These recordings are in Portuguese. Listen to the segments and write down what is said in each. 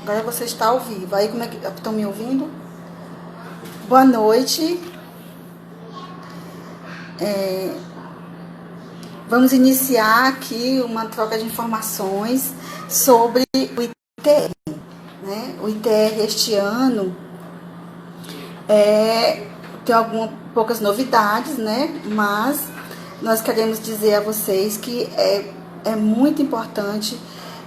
Agora você está ao vivo. Aí, como é que estão me ouvindo? Boa noite. Vamos iniciar aqui uma troca de informações sobre o ITR. Né? O ITR este ano tem poucas novidades, né? Mas nós queremos dizer a vocês que é muito importante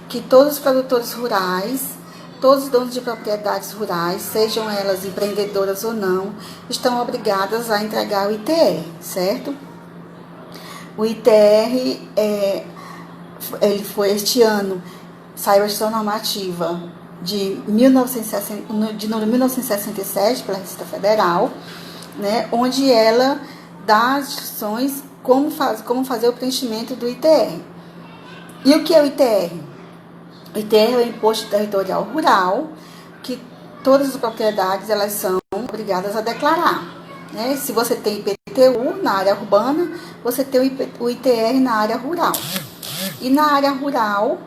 que todos os produtores rurais, todos os donos de propriedades rurais, sejam elas empreendedoras ou não, estão obrigadas a entregar o ITR, certo? O ITR, ele foi este ano, saiu a gestão normativa de número 1967 pela Receita Federal, né, onde ela dá instruções como fazer o preenchimento do ITR. E o que é o ITR? O ITR é o Imposto Territorial Rural, que todas as propriedades elas são obrigadas a declarar. Né? Se você tem IPTU na área urbana, você tem o ITR na área rural. E na área rural,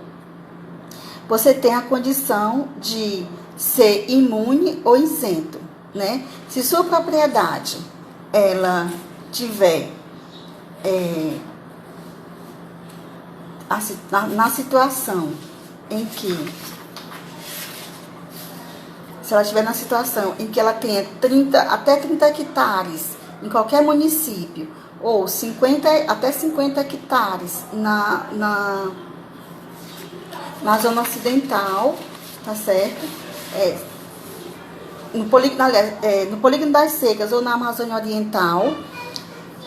você tem a condição de ser imune ou isento. Né? Se sua propriedade ela tiver na situação em que, se ela estiver na situação em que ela tenha até 30 hectares em qualquer município, ou até 50 hectares na zona ocidental, tá certo? No polígono das Secas ou na Amazônia Oriental,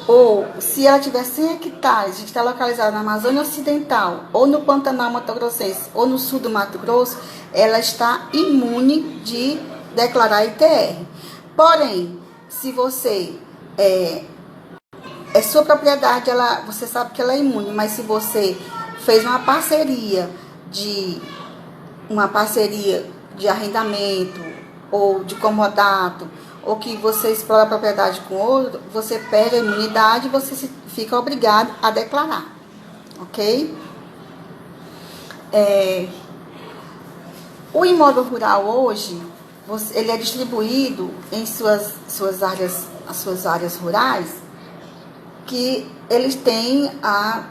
ou se ela tiver 100 hectares e está localizada na Amazônia Ocidental, ou no Pantanal Mato Grossense, ou no sul do Mato Grosso, ela está imune de declarar ITR. Porém, se você sua propriedade, você sabe que ela é imune, mas se você fez uma parceria de arrendamento ou de comodato, ou que você explora a propriedade com outro, você perde a imunidade e você fica obrigado a declarar, ok? O imóvel rural hoje, ele é distribuído em suas áreas rurais, que eles têm na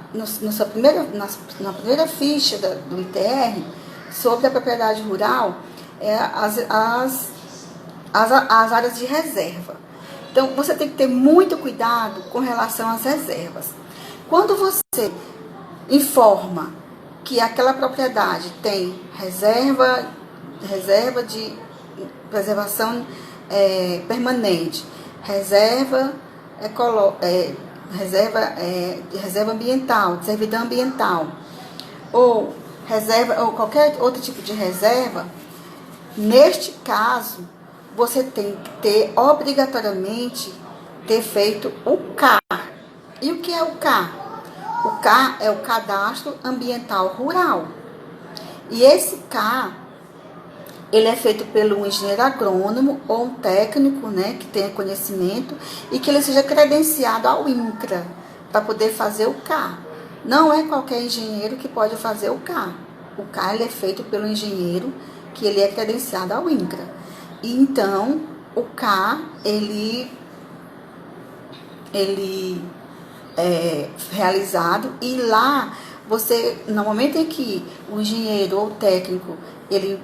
primeira ficha do ITR, sobre a propriedade rural, as áreas de reserva. Então, você tem que ter muito cuidado com relação às reservas. Quando você informa que aquela propriedade tem reserva de preservação permanente, reserva ambiental, de servidão ambiental, ou qualquer outro tipo de reserva, neste caso, você tem que obrigatoriamente ter feito o CAR. E o que é o CAR? O CAR é o Cadastro Ambiental Rural. E esse CAR, ele é feito pelo engenheiro agrônomo ou um técnico, né, que tenha conhecimento e que ele seja credenciado ao INCRA para poder fazer o CAR. Não é qualquer engenheiro que pode fazer o CAR. O CAR ele é feito pelo engenheiro que ele é credenciado ao INCRA. E então, o CAR, ele é realizado, e lá, você, no momento em que o engenheiro ou o técnico, ele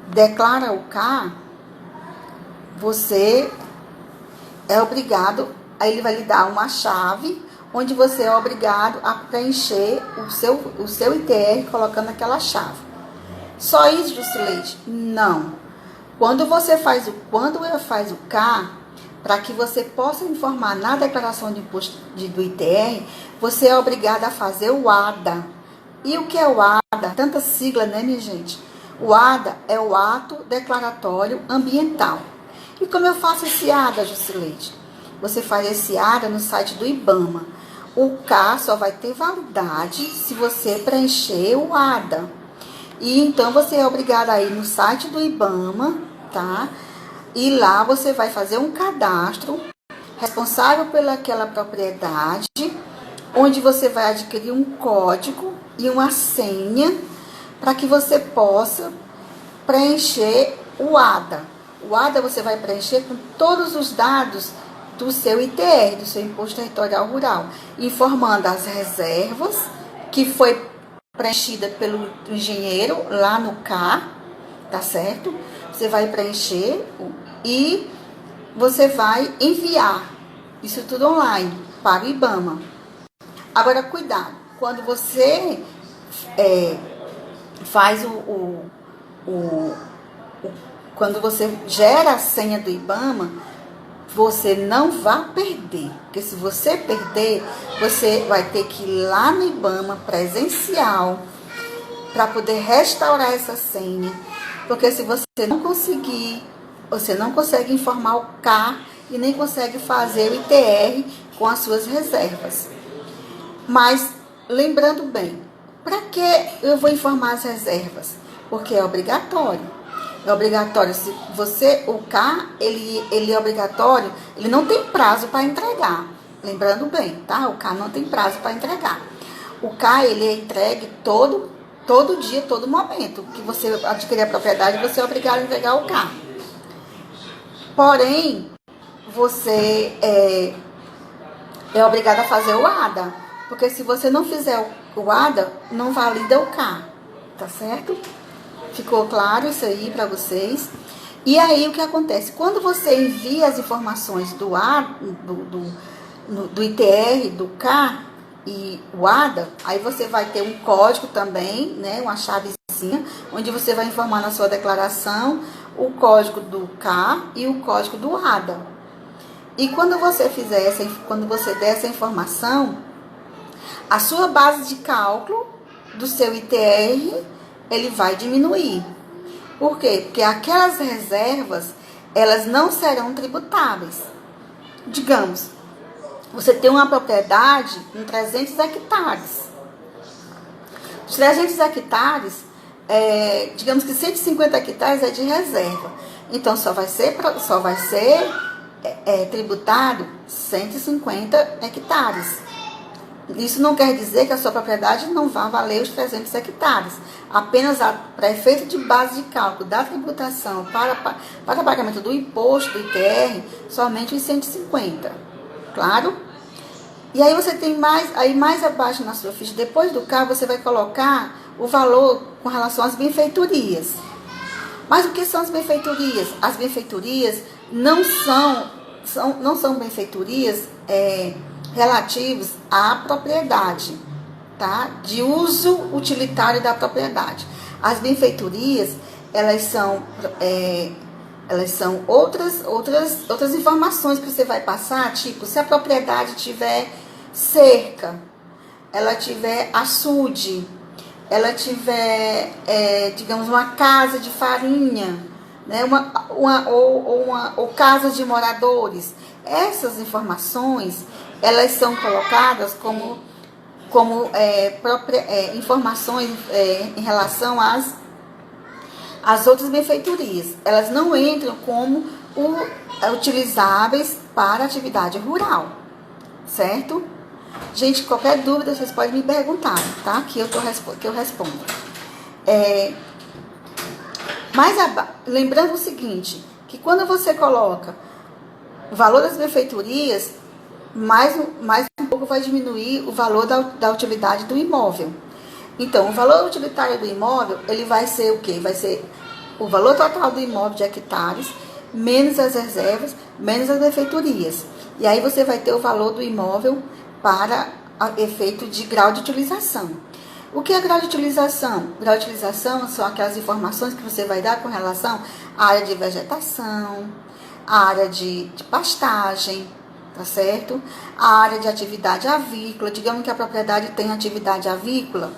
declara o CAR, você é obrigado, aí ele vai lhe dar uma chave, onde você é obrigado a preencher o seu ITR colocando aquela chave. Só isso, Jusileide? Não. Quando faz o CAR, para que você possa informar na declaração de imposto do ITR, você é obrigado a fazer o ADA. E o que é o ADA? Tanta sigla, né, minha gente? O ADA é o Ato Declaratório Ambiental. E como eu faço esse ADA, Jusileide? Você faz esse ADA no site do IBAMA. O CAR só vai ter validade se você preencher o ADA. E então você é obrigado a ir no site do IBAMA, tá? E lá você vai fazer um cadastro responsável pelaquela propriedade, onde você vai adquirir um código e uma senha para que você possa preencher o ADA. O ADA você vai preencher com todos os dados do seu ITR, do seu Imposto Territorial Rural, informando as reservas que foi preenchida pelo engenheiro lá no CAR, tá certo? Você vai preencher e você vai enviar isso tudo online para o IBAMA. Agora, cuidado, quando você faz quando você gera a senha do IBAMA, você não vai perder, porque se você perder, você vai ter que ir lá no IBAMA presencial para poder restaurar essa senha, porque se você não conseguir, você não consegue informar o CAR e nem consegue fazer o ITR com as suas reservas. Mas, lembrando bem, para que eu vou informar as reservas? Porque é obrigatório. É obrigatório, se você, o CAR, ele é obrigatório, ele não tem prazo para entregar. Lembrando bem, tá? O CAR não tem prazo para entregar. O CAR, ele é entregue todo dia, todo momento. Que você adquirir a propriedade, você é obrigado a entregar o CAR. Porém, você é obrigado a fazer o ADA. Porque se você não fizer o ADA, não valida o CAR. Tá certo? Ficou claro isso aí para vocês? E aí o que acontece? Quando você envia as informações do ITR, do CAR e o ADA, aí você vai ter um código também, né, uma chavezinha, onde você vai informar na sua declaração o código do CAR e o código do ADA. E quando você quando você der essa informação, a sua base de cálculo do seu ITR, ele vai diminuir. Por quê? Porque aquelas reservas, elas não serão tributáveis. Digamos, você tem uma propriedade em 300 hectares. Os 300 hectares, digamos que 150 hectares é de reserva. Então, só vai ser tributado 150 hectares. Isso não quer dizer que a sua propriedade não vá valer os 300 hectares. Apenas para efeito de base de cálculo da tributação para pagamento do imposto, do ITR, somente os 150. Claro? E aí você tem mais abaixo na sua ficha, depois do CAR, você vai colocar o valor com relação às benfeitorias. Mas o que são as benfeitorias? As benfeitorias não são benfeitorias relativos à propriedade, tá? De uso utilitário da propriedade. As benfeitorias, elas são outras informações que você vai passar, tipo, se a propriedade tiver cerca, ela tiver açude, ela tiver, digamos, uma casa de farinha, né? ou casa de moradores. Essas informações, elas são colocadas como informações em relação às outras benfeitorias. Elas não entram como utilizáveis para atividade rural, certo? Gente, qualquer dúvida vocês podem me perguntar, tá? Que eu respondo. Lembrando o seguinte, que quando você coloca o valor das benfeitorias, mais um pouco vai diminuir o valor da utilidade do imóvel. Então, o valor utilitário do imóvel, ele vai ser o quê? Vai ser o valor total do imóvel de hectares, menos as reservas, menos as benfeitorias. E aí você vai ter o valor do imóvel para efeito de grau de utilização. O que é grau de utilização? Grau de utilização são aquelas informações que você vai dar com relação à área de vegetação, à área de pastagem, tá certo? A área de atividade avícola, digamos que a propriedade tem atividade avícola,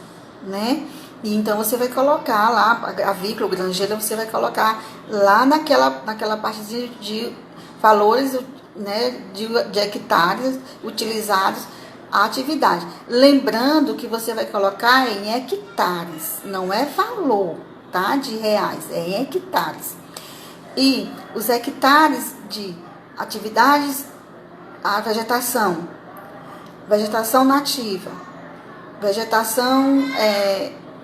né? E então você vai colocar lá, avícola, granjeira, você vai colocar lá naquela partezinha de valores, né, de hectares utilizados a atividade. Lembrando que você vai colocar em hectares, não é valor, tá? De reais, é em hectares. E os hectares de atividades, a vegetação nativa, vegetação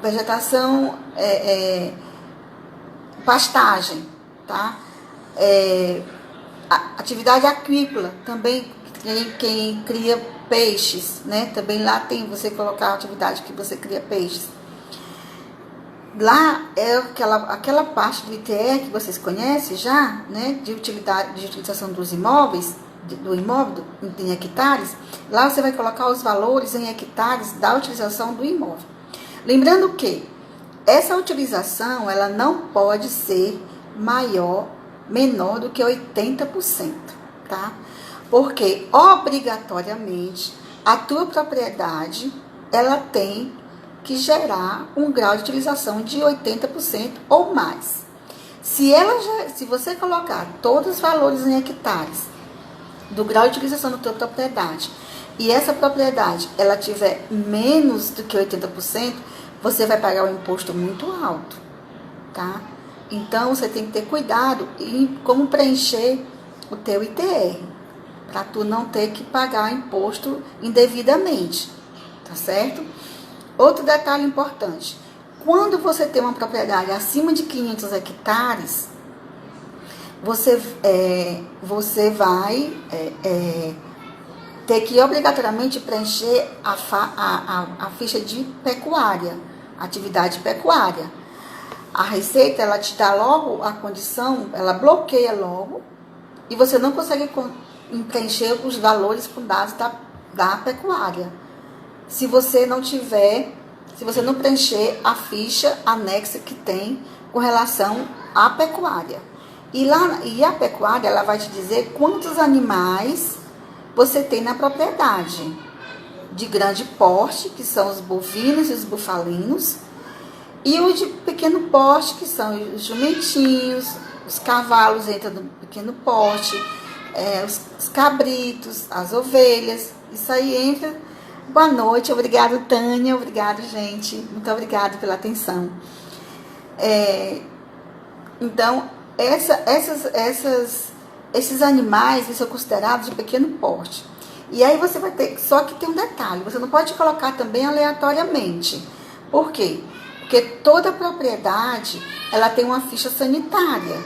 vegetação, pastagem, tá? Atividade aquícola, também quem cria peixes, né? Também lá tem você colocar a atividade que você cria peixes. Lá é aquela parte do ITR que vocês conhecem já, né? De utilização dos imóveis, do imóvel em hectares. Lá você vai colocar os valores em hectares da utilização do imóvel. Lembrando que essa utilização ela não pode ser menor do que 80%, tá? Porque obrigatoriamente a tua propriedade ela tem que gerar um grau de utilização de 80% ou mais. Se você colocar todos os valores em hectares do grau de utilização da tua propriedade e essa propriedade ela tiver menos do que 80%, você vai pagar um imposto muito alto, tá? Então você tem que ter cuidado em como preencher o teu ITR, para tu não ter que pagar imposto indevidamente, tá certo? Outro detalhe importante, quando você tem uma propriedade acima de 500 hectares, você vai ter que obrigatoriamente preencher a ficha de pecuária, atividade pecuária. A Receita, ela te dá logo a condição, ela bloqueia logo, e você não consegue preencher os valores com dados da pecuária. Se você não preencher a ficha anexa que tem com relação à pecuária. E a pecuária, ela vai te dizer quantos animais você tem na propriedade. De grande porte, que são os bovinos e os bufalinos, e os de pequeno porte, que são os jumentinhos, os cavalos entram no pequeno porte, os cabritos, as ovelhas, isso aí entra. Boa noite, obrigado Tânia, obrigado gente, muito obrigado pela atenção. Então, esses animais são considerados de pequeno porte. E aí você vai ter, só que tem um detalhe, você não pode colocar também aleatoriamente. Por quê? Porque toda propriedade, ela tem uma ficha sanitária.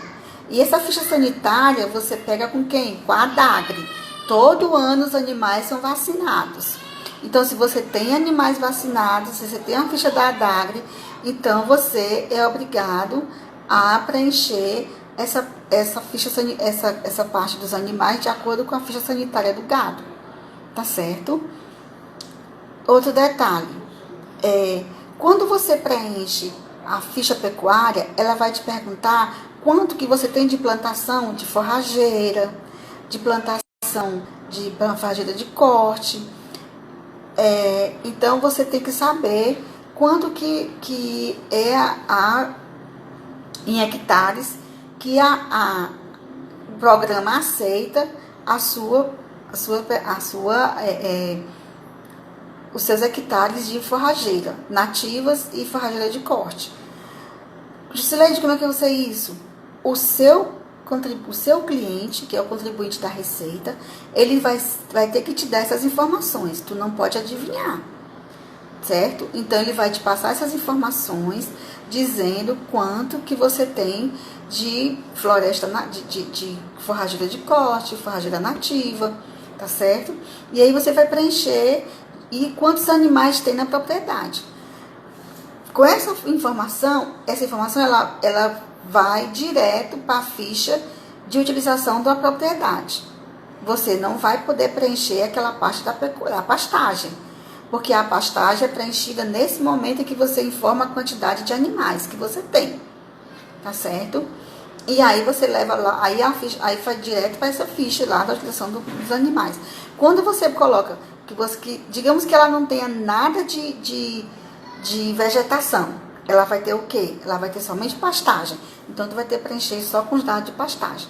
E essa ficha sanitária você pega com quem? Com a ADAGRE. Todo ano os animais são vacinados. Então, se você tem animais vacinados, se você tem a ficha da ADAGRE, então você é obrigado a preencher essa parte dos animais de acordo com a ficha sanitária do gado. Tá certo? Outro detalhe, quando você preenche a ficha pecuária, ela vai te perguntar quanto que você tem de plantação de forrageira, de plantação de forrageira de corte. Então, você tem que saber quanto que é em hectares que o programa aceita os seus hectares de forrageira nativas e forrageira de corte. Jusileide, como é que eu sei isso? O seu cliente, que é o contribuinte da Receita, ele vai ter que te dar essas informações. Tu não pode adivinhar, certo? Então, ele vai te passar essas informações dizendo quanto que você tem de floresta, de forrageira de corte, forrageira nativa, tá certo? E aí você vai preencher e quantos animais tem na propriedade. Com essa informação ela vai direto para a ficha de utilização da propriedade. Você não vai poder preencher aquela parte da pastagem, porque a pastagem é preenchida nesse momento em que você informa a quantidade de animais que você tem, tá certo? E aí você leva lá, aí vai direto para essa ficha lá da utilização dos animais. Quando você coloca, digamos que ela não tenha nada de vegetação, ela vai ter o quê? Ela vai ter somente pastagem. Então, tu vai ter que preencher só com os dados de pastagem.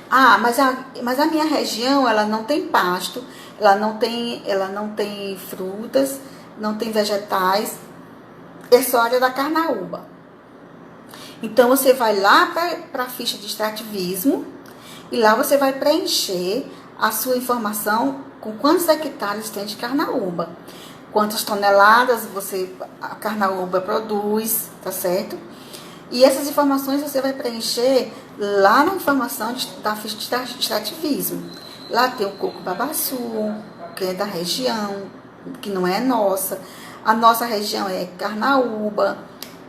Mas a minha região, ela não tem pasto, ela não tem frutas, não tem vegetais, é só a área da carnaúba. Então, você vai lá para a ficha de extrativismo e lá você vai preencher a sua informação com quantos hectares tem de carnaúba. quantas toneladas a carnaúba produz, tá certo? E essas informações você vai preencher lá na informação da ficha de extrativismo. Lá tem o coco babaçu, que é da região, que não é nossa. A nossa região é carnaúba,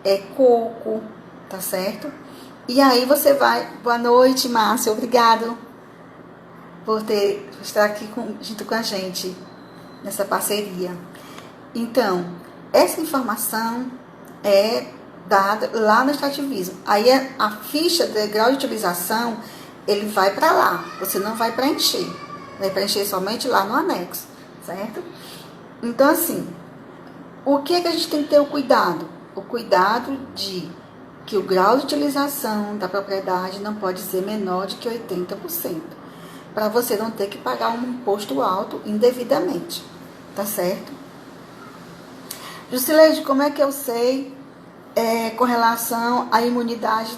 é coco, tá certo? E aí você vai... Boa noite, Márcia, obrigado por estar aqui junto com a gente nessa parceria. Então, essa informação é dada lá no extrativismo. Aí a ficha de grau de utilização, ele vai para lá. Você não vai preencher. Vai preencher somente lá no anexo, certo? Então, assim, o que é que a gente tem que ter o cuidado? O cuidado de que o grau de utilização da propriedade não pode ser menor de que 80%. Para você não ter que pagar um imposto alto indevidamente. Tá certo? Jusileide, como é que eu sei com relação à imunidade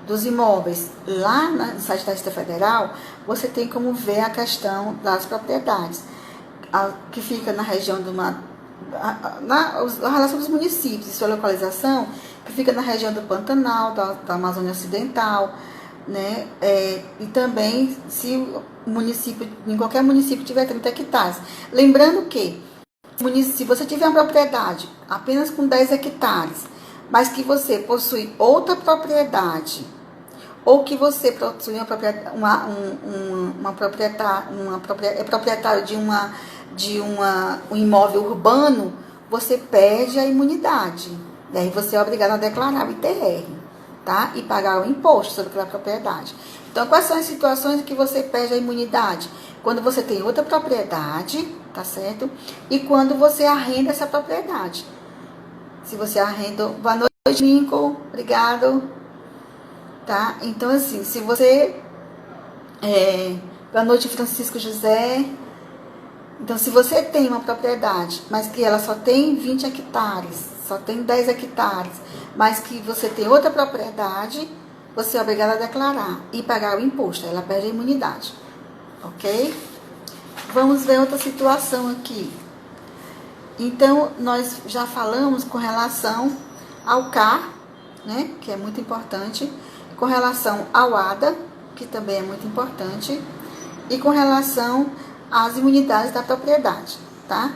dos imóveis? Lá no site da Receita Federal, você tem como ver a questão das propriedades, que fica na região a relação dos municípios e sua localização, que fica na região do Pantanal, da Amazônia Ocidental, né? E também se o município, em qualquer município tiver 30 hectares. Lembrando que se você tiver uma propriedade apenas com 10 hectares, mas que você possui outra propriedade, ou que você possui é proprietário de um imóvel urbano, você perde a imunidade. E aí você é obrigado a declarar o ITR, tá? E pagar o imposto sobre aquela propriedade. Então, quais são as situações em que você perde a imunidade? Quando você tem outra propriedade, tá certo? E quando você arrenda essa propriedade. Se você arrenda... Boa noite, Lincoln. Obrigado. Tá? Então, assim, se você... Boa noite, Francisco José. Então, se você tem uma propriedade, mas que ela só tem 20 hectares, só tem 10 hectares, mas que você tem outra propriedade, você é obrigado a declarar e pagar o imposto. Ela perde a imunidade. Ok? Vamos ver outra situação aqui. Então, nós já falamos com relação ao CAR, né, que é muito importante, com relação ao ADA, que também é muito importante, e com relação às imunidades da propriedade, tá?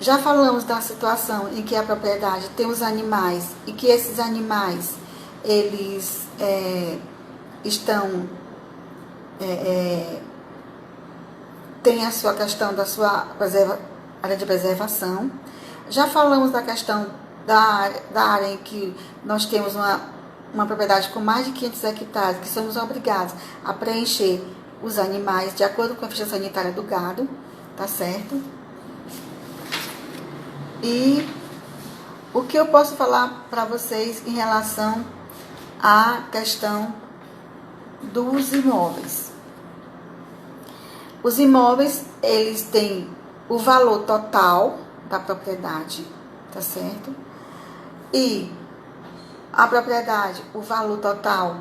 Já falamos da situação em que a propriedade tem os animais e que esses animais, eles tem a sua questão da sua área de preservação. Já falamos da questão da área em que nós temos uma propriedade com mais de 500 hectares, que somos obrigados a preencher os animais de acordo com a ficha sanitária do gado, tá certo? E o que eu posso falar para vocês em relação à questão dos imóveis? Os imóveis, eles têm o valor total da propriedade, tá certo? E a propriedade, o valor total,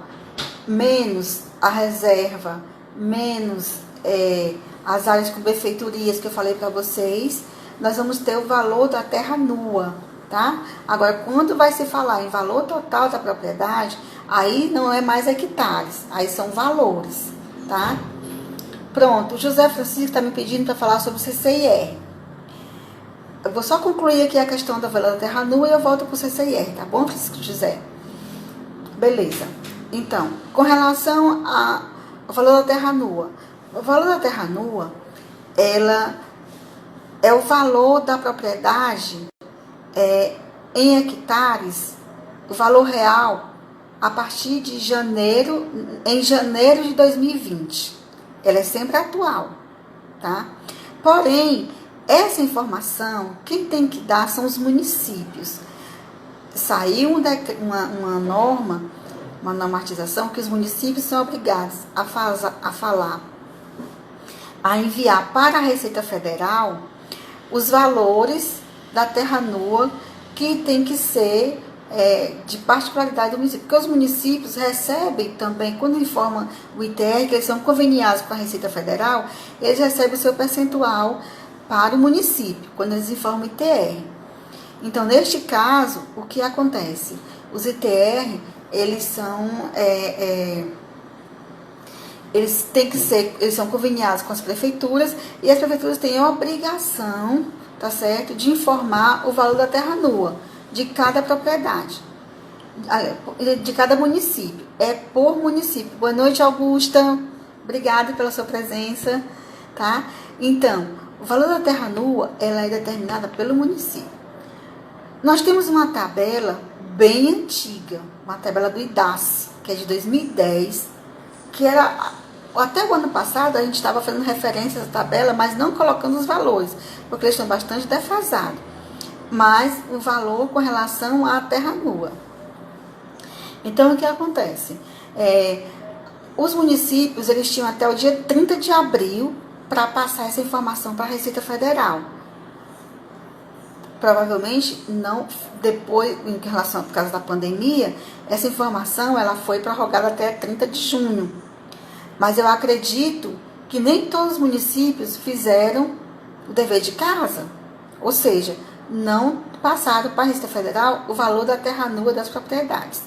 menos a reserva, menos as áreas com benfeitorias que eu falei para vocês, nós vamos ter o valor da terra nua, tá? Agora, quando vai se falar em valor total da propriedade, aí não é mais hectares, aí são valores, tá? Pronto, o José Francisco está me pedindo para falar sobre o CCIR. Eu vou só concluir aqui a questão do valor da terra nua e eu volto para o CCIR, tá bom, Francisco José? Beleza. Então, com relação ao valor da terra nua. O valor da terra nua, ela é o valor da propriedade em hectares, o valor real, a partir de em janeiro de 2020. Ela é sempre atual, tá? Porém, essa informação, quem tem que dar são os municípios. Saiu uma normatização que os municípios são obrigados a enviar para a Receita Federal os valores da terra nua que tem que ser de particularidade do município. Porque os municípios recebem também, quando informam o ITR, que eles são conveniados com a Receita Federal, eles recebem o seu percentual para o município, quando eles informam ITR. Então, neste caso, o que acontece? Os ITR, eles são... eles são conveniados com as prefeituras e as prefeituras têm a obrigação, tá certo, de informar o valor da terra nua de cada propriedade, de cada município. É por município. Boa noite, Augusta. Obrigada pela sua presença, tá? Então, o valor da terra nua, ela é determinada pelo município. Nós temos uma tabela bem antiga, uma tabela do IDACE, que é de 2010, que era... Até o ano passado a gente estava fazendo referência à tabela, mas não colocando os valores, porque eles estão bastante defasados. Mas o valor com relação à terra nua. Então, o que acontece? Os municípios, eles tinham até o dia 30 de abril para passar essa informação para a Receita Federal. Provavelmente, não, depois, em relação, por causa da pandemia, essa informação ela foi prorrogada até 30 de junho. Mas eu acredito que nem todos os municípios fizeram o dever de casa. Ou seja, não passaram para a Receita Federal o valor da terra nua das propriedades.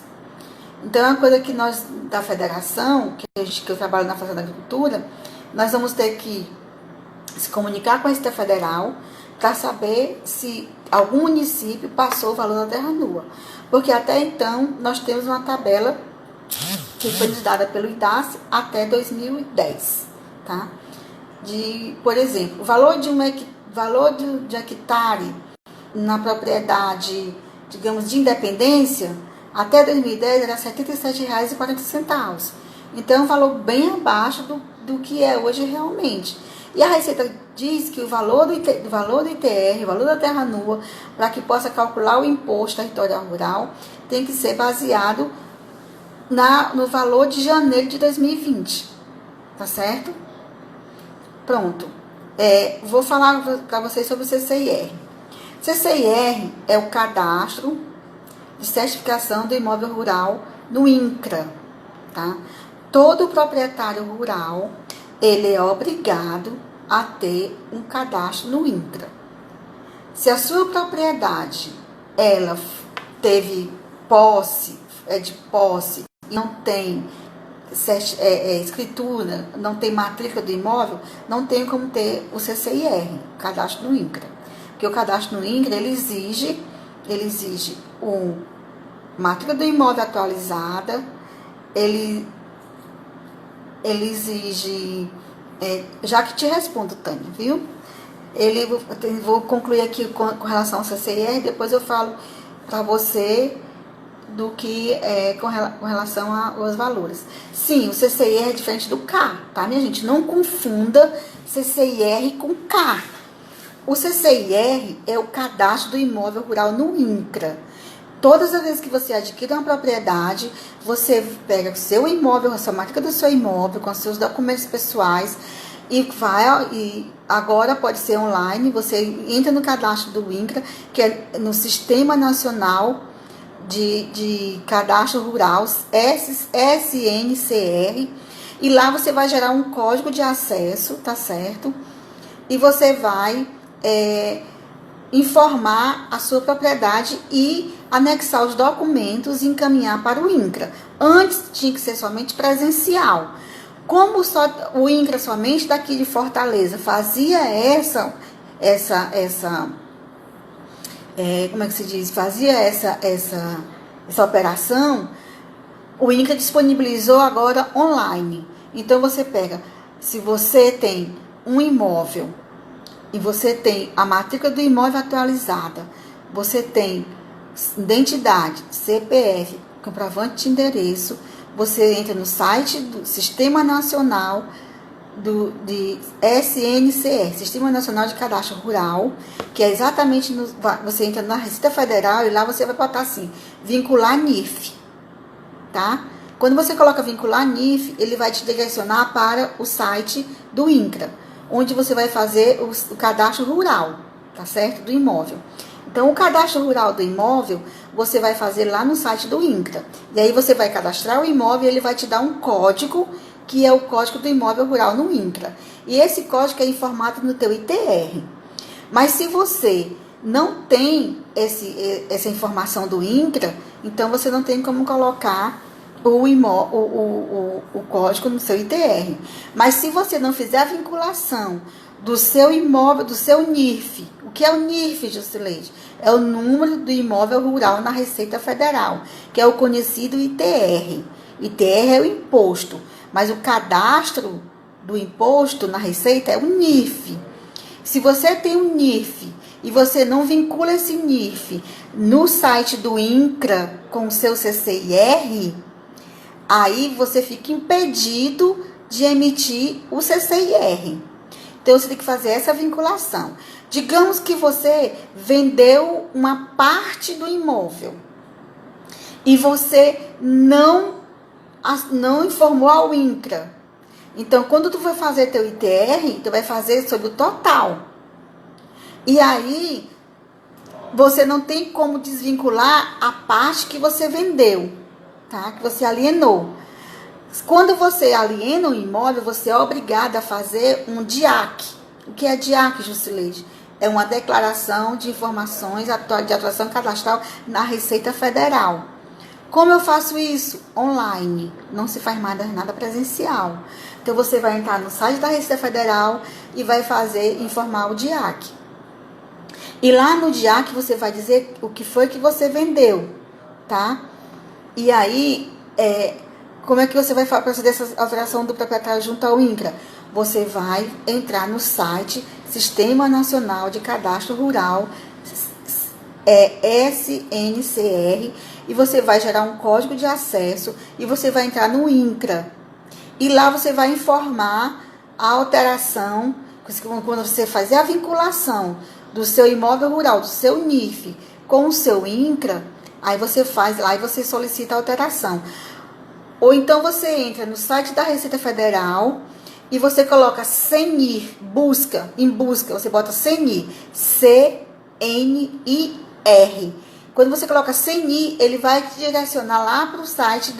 Então, é uma coisa que nós, da federação, que eu trabalho na Fazenda da Agricultura, nós vamos ter que se comunicar com a Receita Federal para saber se algum município passou o valor da terra nua. Porque até então, nós temos uma tabela que foi nos dada pelo IDACE até 2010, tá? Por exemplo, o valor de hectare na propriedade, digamos, de Independência, até 2010 era R$ 77,40. Então, é um valor bem abaixo do que é hoje realmente. E a Receita diz que o valor do ITR, o valor da terra nua, para que possa calcular o imposto territorial rural, tem que ser baseado no valor de janeiro de 2020, tá certo? Pronto. Vou falar para vocês sobre o CCIR. CCIR é o cadastro de certificação do imóvel rural no INCRA, tá? Todo proprietário rural, ele é obrigado a ter um cadastro no INCRA. Se a sua propriedade, ela teve posse, de posse, e não tem escritura, não tem matrícula do imóvel, não tem como ter o CCIR, o cadastro no INCRA. Porque o cadastro no INCRA, ele exige matrícula do imóvel atualizada, ele exige, já que te respondo, Tânia, viu? Vou concluir aqui com relação ao CCIR, depois eu falo para você do que com relação aos valores. Sim, o CCIR é diferente do K, tá, minha gente? Não confunda CCIR com K. O CCIR é o cadastro do imóvel rural no INCRA. Todas as vezes que você adquire uma propriedade, você pega o seu imóvel, a sua matrícula do seu imóvel, com os seus documentos pessoais, e agora pode ser online, você entra no cadastro do INCRA, que é no Sistema Nacional de Cadastro Rural, SNCR, e lá você vai gerar um código de acesso, tá certo? E você vai informar a sua propriedade e anexar os documentos e encaminhar para o INCRA. Antes tinha que ser somente presencial. Como o INCRA somente daqui de Fortaleza fazia essa como é que se diz? Fazia essa operação, o INCRA disponibilizou agora online. Então, você pega, se você tem um imóvel e você tem a matrícula do imóvel atualizada, você tem identidade, CPF, comprovante de endereço, você entra no site do Sistema Nacional de SNCR, Sistema Nacional de Cadastro Rural, que é exatamente, você entra na Receita Federal e lá você vai botar assim, vincular NIF, tá? Quando você coloca vincular NIF, ele vai te direcionar para o site do INCRA, onde você vai fazer o cadastro rural, tá certo? Do imóvel. Então, o cadastro rural do imóvel, você vai fazer lá no site do INCRA. E aí você vai cadastrar o imóvel e ele vai te dar um código, que é o código do imóvel rural no INCRA. E esse código é informado no teu ITR. Mas se você não tem essa informação do INCRA, então você não tem como colocar o código no seu ITR. Mas se você não fizer a vinculação do seu imóvel, do seu NIRF, o que é o NIRF, Jusileide? É o número do imóvel rural na Receita Federal, que é o conhecido ITR. ITR é o imposto, mas o cadastro do imposto na Receita é o NIRF. Se você tem um NIRF e você não vincula esse NIRF no site do INCRA com o seu CCIR, aí você fica impedido de emitir o CCIR. Então, você tem que fazer essa vinculação. Digamos que você vendeu uma parte do imóvel e você não informou ao INCRA. Então, quando tu vai fazer teu ITR, tu vai fazer sobre o total. E aí, você não tem como desvincular a parte que você vendeu, tá? Que você alienou. Quando você aliena o imóvel, você é obrigado a fazer um DIAC. O que é DIAC, Jusileide? É uma declaração de informações de atuação cadastral na Receita Federal. Como eu faço isso? Online. Não se faz mais nada presencial. Então, você vai entrar no site da Receita Federal e vai informar o DIAC. E lá no DIAC você vai dizer o que foi que você vendeu, tá? E aí, como é que você vai proceder essa alteração do proprietário junto ao INCRA? Você vai entrar no site Sistema Nacional de Cadastro Rural, SNCR, e você vai gerar um código de acesso e você vai entrar no INCRA. E lá você vai informar a alteração, quando você fazer a vinculação do seu imóvel rural, do seu NIRF, com o seu INCRA, aí você faz lá e você solicita a alteração. Ou então você entra no site da Receita Federal e você coloca CNIR, em busca, você bota CNIR, C-N-I-R. Quando você coloca CNIR, ele vai te direcionar lá para o site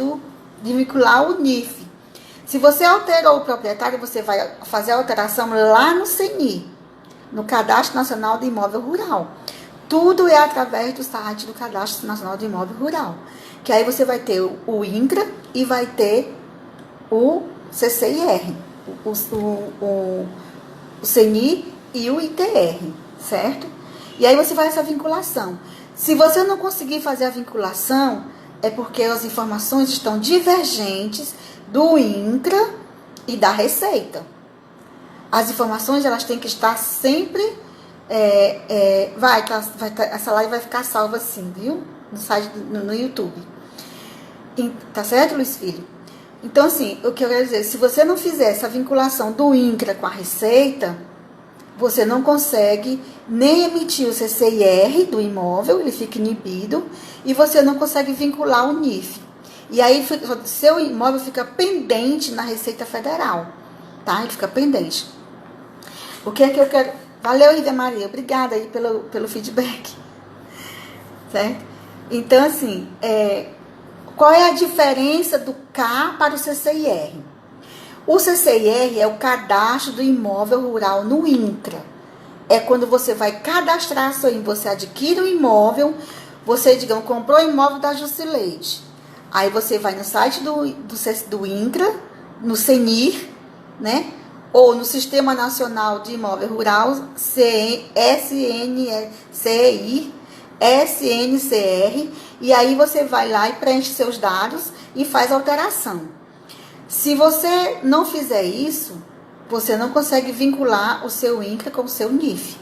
de vincular o NIRF. Se você alterou o proprietário, você vai fazer a alteração lá no CNIR, no Cadastro Nacional de Imóvel Rural. Tudo é através do site do Cadastro Nacional de Imóvel Rural. Que aí você vai ter o INCRA e vai ter o CCIR, o CNIR e o ITR, certo? E aí você faz essa vinculação. Se você não conseguir fazer a vinculação, é porque as informações estão divergentes do INCRA e da Receita. As informações, elas têm que estar sempre... essa live vai ficar salva assim, viu? No site, no YouTube. Tá certo, Luiz Filho? Então, assim, o que eu quero dizer, se você não fizer essa vinculação do INCRA com a Receita, você não consegue nem emitir o CCIR do imóvel, ele fica inibido, e você não consegue vincular o NIRF. E aí, seu imóvel fica pendente na Receita Federal, tá? Ele fica pendente. O que é que eu quero... Valeu, Rita Maria, obrigada aí pelo feedback, certo? Então, assim, qual é a diferença do K para o CCIR? O CCIR é o cadastro do imóvel rural no INCRA. É quando você vai cadastrar seu imóvel, você adquire um imóvel, você, digamos, comprou o imóvel da Jusileide. Aí você vai no site do INCRA, no CNIR, né? Ou no Sistema Nacional de Imóvel Rural, SNCR, e aí você vai lá e preenche seus dados e faz a alteração. Se você não fizer isso, você não consegue vincular o seu INCRA com o seu NIRF.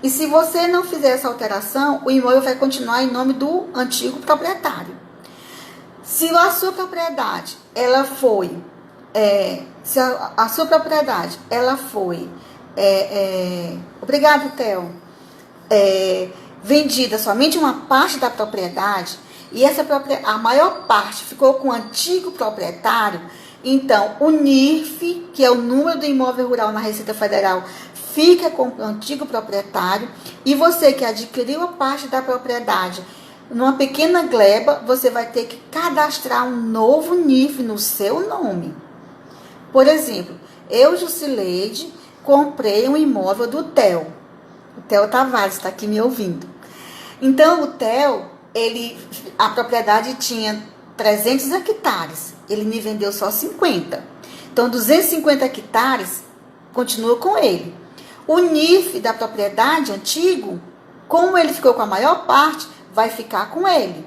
E se você não fizer essa alteração, o imóvel vai continuar em nome do antigo proprietário. Se a sua propriedade, ela foi... obrigado, Theo, vendida somente uma parte da propriedade e a maior parte ficou com o antigo proprietário, então o NIRF, que é o número do imóvel rural na Receita Federal, fica com o antigo proprietário, e você que adquiriu a parte da propriedade numa pequena gleba, você vai ter que cadastrar um novo NIRF no seu nome. Por exemplo, eu, Jusileide, comprei um imóvel do Theo. Theo Tavares está aqui me ouvindo. Então, o Theo, a propriedade tinha 300 hectares. Ele me vendeu só 50. Então, 250 hectares continua com ele. O NIF da propriedade antigo, como ele ficou com a maior parte, vai ficar com ele.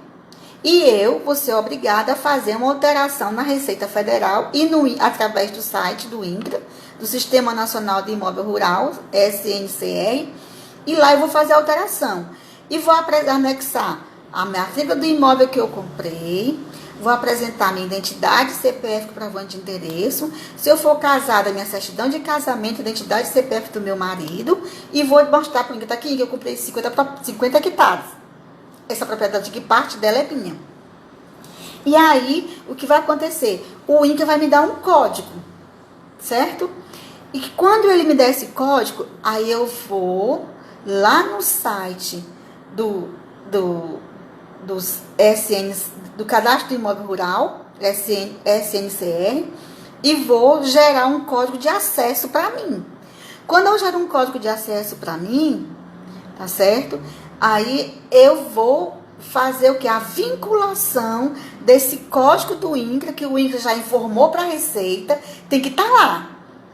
E eu vou ser obrigada a fazer uma alteração na Receita Federal e através do site do INCRA, do Sistema Nacional de Imóvel Rural, SNCR, e lá eu vou fazer a alteração. E vou anexar a matrícula do imóvel que eu comprei, vou apresentar minha identidade, CPF, comprovante de endereço, se eu for casada, minha certidão de casamento, identidade e CPF do meu marido, e vou mostrar para o INCRA aqui que eu comprei 50 hectares. Essa propriedade que parte dela é minha. E aí, o que vai acontecer? O INCRA vai me dar um código, certo? E quando ele me der esse código, aí eu vou lá no site dos do Cadastro do Imóvel Rural, SNCR, e vou gerar um código de acesso para mim. Quando eu gero um código de acesso para mim, tá certo? Aí eu vou fazer o que? A vinculação desse código do INCRA, que o INCRA já informou para a Receita, tem que estar lá.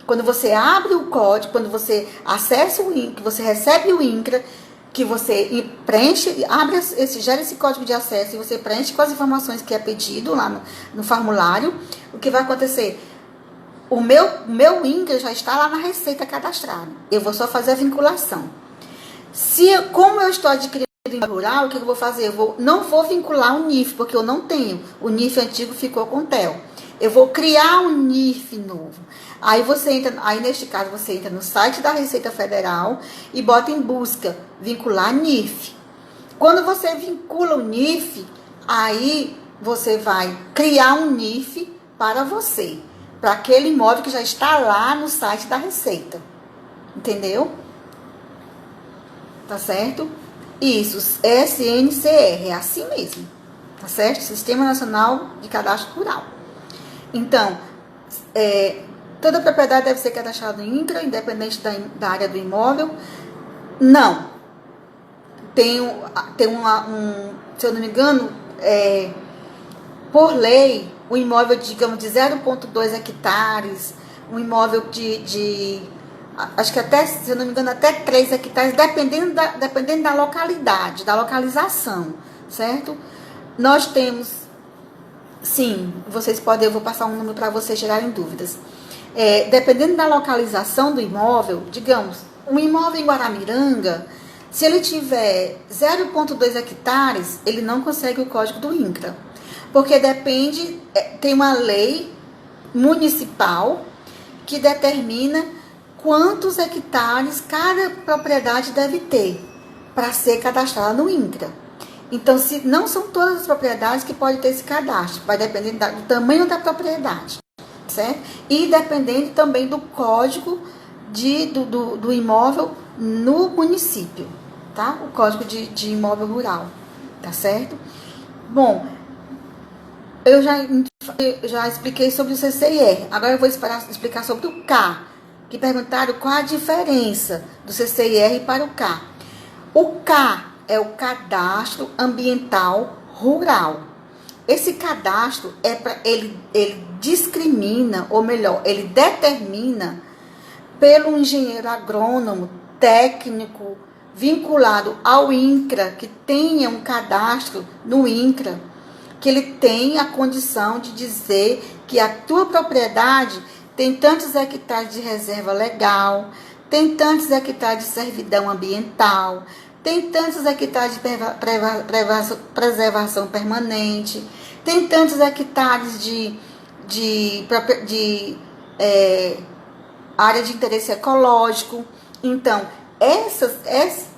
Quando você abre o código, quando você acessa o INCRA, você recebe o INCRA, que você preenche, gera esse código de acesso e você preenche com as informações que é pedido lá no formulário, o que vai acontecer? O meu INCRA já está lá na Receita cadastrado. Eu vou só fazer a vinculação. Como eu estou adquirindo imóvel rural, o que eu vou fazer? Não vou vincular o NIF, porque eu não tenho. O NIF antigo ficou com o TEL. Eu vou criar um NIF novo. Aí neste caso, você entra no site da Receita Federal e bota em busca, vincular NIF. Quando você vincula o NIF, aí você vai criar um NIF para você, para aquele imóvel que já está lá no site da Receita. Entendeu? Tá certo? Isso, SNCR, é assim mesmo. Tá certo? Sistema Nacional de Cadastro Rural. Então, toda propriedade deve ser cadastrada no INCRA, independente da área do imóvel? Não. Se eu não me engano, por lei, um imóvel, digamos, de 0,2 hectares, um imóvel acho que até, se eu não me engano, até 3 hectares, dependendo da localidade, da localização, certo? Nós temos, sim, eu vou passar um número para vocês gerarem dúvidas. Dependendo da localização do imóvel, digamos, um imóvel em Guaramiranga, se ele tiver 0,2 hectares, ele não consegue o código do INCRA, porque tem uma lei municipal que determina quantos hectares cada propriedade deve ter para ser cadastrada no INCRA. Então, não são todas as propriedades que podem ter esse cadastro, vai depender do tamanho da propriedade, certo? E dependendo também do código do imóvel no município, tá? O código de imóvel rural, tá certo? Bom, eu já expliquei sobre o CCIR, agora eu vou explicar sobre o K, que perguntaram qual a diferença do CCIR para o K. O K é o Cadastro Ambiental Rural. Esse cadastro ele discrimina, ou melhor, ele determina pelo engenheiro agrônomo técnico vinculado ao INCRA, que tenha um cadastro no INCRA, que ele tem a condição de dizer que a tua propriedade tem tantos hectares de reserva legal, tem tantos hectares de servidão ambiental, tem tantos hectares de preservação permanente, tem tantos hectares de área de interesse ecológico. Então,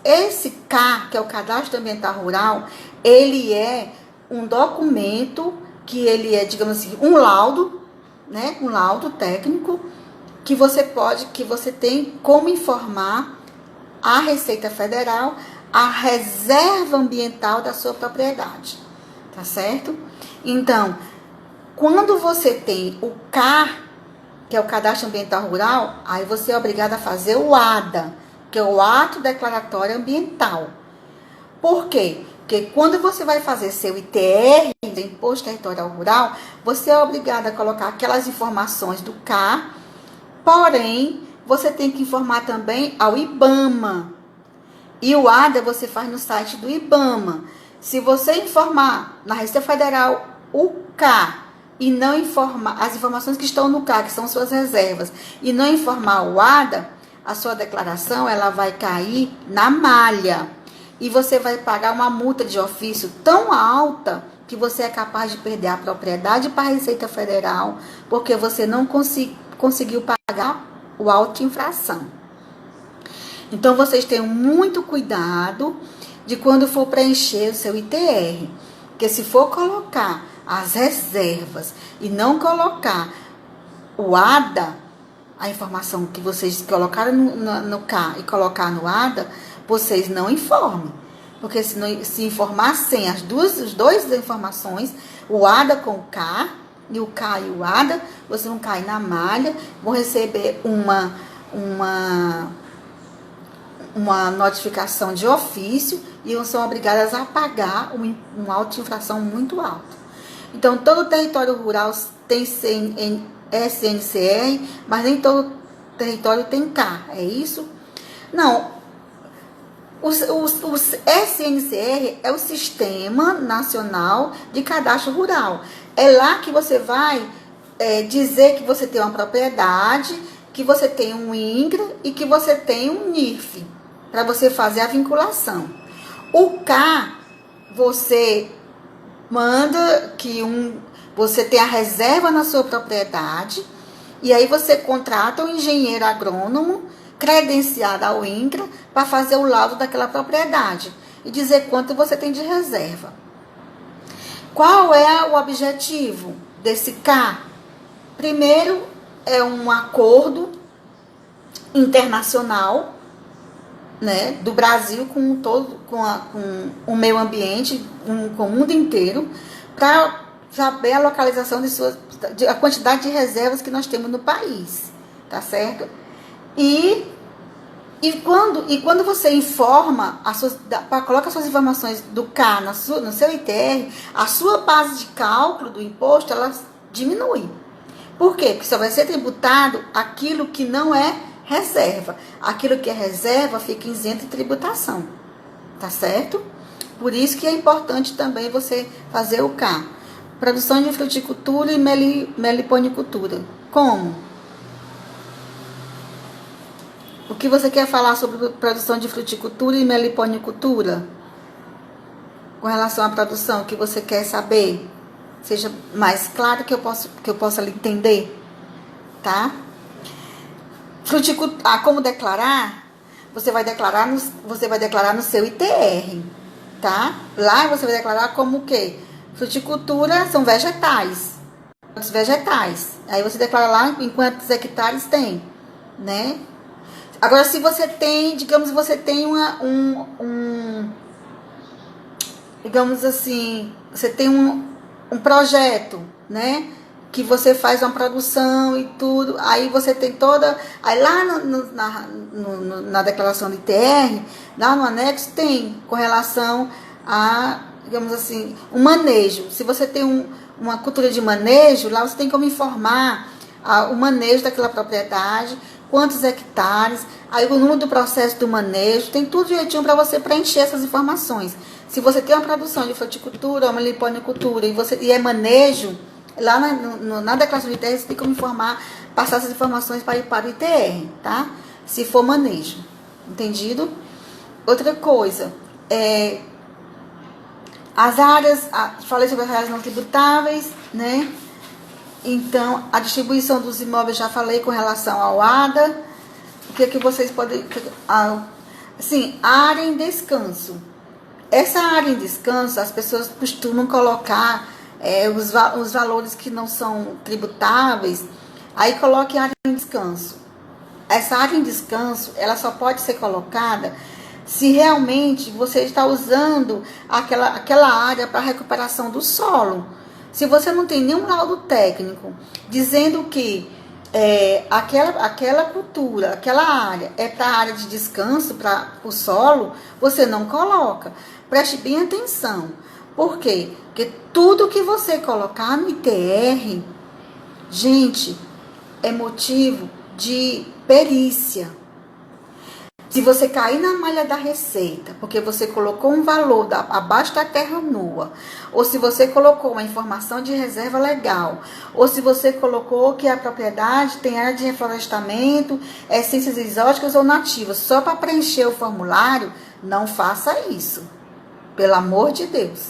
esse K, que é o Cadastro Ambiental Rural, ele é um documento que ele é, digamos assim, um laudo, né? Um laudo técnico que você tem como informar a Receita Federal a reserva ambiental da sua propriedade, tá certo? Então, quando você tem o K, que é o Cadastro Ambiental Rural, aí você é obrigado a fazer o ADA, que é o ato declaratório ambiental. Por quê? Porque quando você vai fazer seu ITR, do Imposto Territorial Rural, você é obrigado a colocar aquelas informações do CAR, porém, você tem que informar também ao IBAMA. E o ADA você faz no site do IBAMA. Se você informar na Receita Federal o CAR e não informar as informações que estão no CAR, que são suas reservas, e não informar o ADA, a sua declaração ela vai cair na malha. E você vai pagar uma multa de ofício tão alta que você é capaz de perder a propriedade para a Receita Federal, porque você não conseguiu pagar o auto-infração. Então, vocês tenham muito cuidado de quando for preencher o seu ITR. Porque se for colocar as reservas e não colocar o ADA, a informação que vocês colocaram no CAR e colocar no ADA, vocês não informem. Porque se informar sem as duas informações, o ADA com o CAR, e o CAR e o ADA, vocês vão cair na malha, vão receber uma notificação de ofício e são obrigadas a pagar uma auto-infração muito alta. Então, todo o território rural tem SNCR, mas nem todo território tem CAR, é isso? Não. O SNCR é o Sistema Nacional de Cadastro Rural. É lá que você vai dizer que você tem uma propriedade, que você tem um INCRA e que você tem um NIRF, para você fazer a vinculação. O CAR, você manda que você tem a reserva na sua propriedade, e aí você contrata um engenheiro agrônomo credenciado ao INCRA para fazer o laudo daquela propriedade e dizer quanto você tem de reserva. Qual é o objetivo desse CAR? Primeiro, é um acordo internacional, né, do Brasil com o meio ambiente, com o mundo inteiro, para saber a localização a quantidade de reservas que nós temos no país, tá certo? E quando você informa, coloca suas informações do CAR no seu ITR, a sua base de cálculo do imposto, ela diminui. Por quê? Porque só vai ser tributado aquilo que não é reserva. Aquilo que é reserva fica isento de tributação. Tá certo? Por isso que é importante também você fazer o CAR. Produção de fruticultura e meliponicultura. Como? O que você quer falar sobre produção de fruticultura e meliponicultura? Com relação à produção, o que você quer saber? Seja mais claro que eu possa lhe entender, tá? Como declarar? Você vai declarar no seu ITR, tá? Lá você vai declarar como o quê? Fruticultura são vegetais. Aí você declara lá em quantos hectares tem, né? Agora, se você tem, digamos, você tem digamos assim, você tem um projeto, né? Que você faz uma produção e tudo, aí você tem aí lá na declaração de ITR, lá no anexo tem com relação a, digamos assim, um manejo. Se você tem uma cultura de manejo, lá você tem como informar o manejo daquela propriedade, quantos hectares, aí o número do processo do manejo, tem tudo direitinho para você preencher essas informações. Se você tem uma produção de fruticultura ou meliponicultura e é manejo, lá na declaração de ITR você tem como passar essas informações para o ITR, tá? Se for manejo. Entendido? Outra coisa, as áreas, falei sobre as áreas não tributáveis, né? Então, a distribuição dos imóveis já falei com relação ao ADA. O que é que vocês podem... Assim, área em descanso. Essa área em descanso, as pessoas costumam colocar os valores que não são tributáveis, aí coloque área em descanso. Essa área em descanso, ela só pode ser colocada se realmente você está usando aquela área para recuperação do solo. Se você não tem nenhum laudo técnico dizendo que aquela cultura, aquela área é para a área de descanso, para o solo, você não coloca. Preste bem atenção. Por quê? Porque tudo que você colocar no ITR, gente, é motivo de perícia. Se você cair na malha da receita, porque você colocou um valor abaixo da terra nua, ou se você colocou uma informação de reserva legal, ou se você colocou que a propriedade tem área de reflorestamento, essências exóticas ou nativas, só para preencher o formulário, não faça isso. Pelo amor de Deus.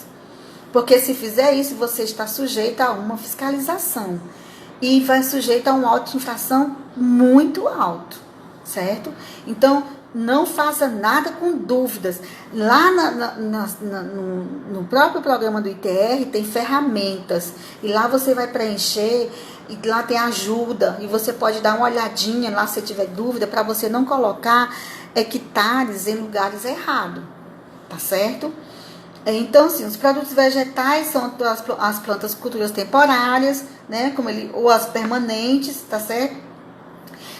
Porque se fizer isso, você está sujeito a uma fiscalização. E vai sujeito a um auto de infração muito alto, certo? Então, não faça nada com dúvidas. Lá no próprio programa do ITR tem ferramentas. E lá você vai preencher, e lá tem ajuda. E você pode dar uma olhadinha lá se tiver dúvida, para você não colocar hectares em lugares errados. Tá certo? Então, assim, os produtos vegetais são as plantas culturas temporárias, né? Ou as permanentes, tá certo?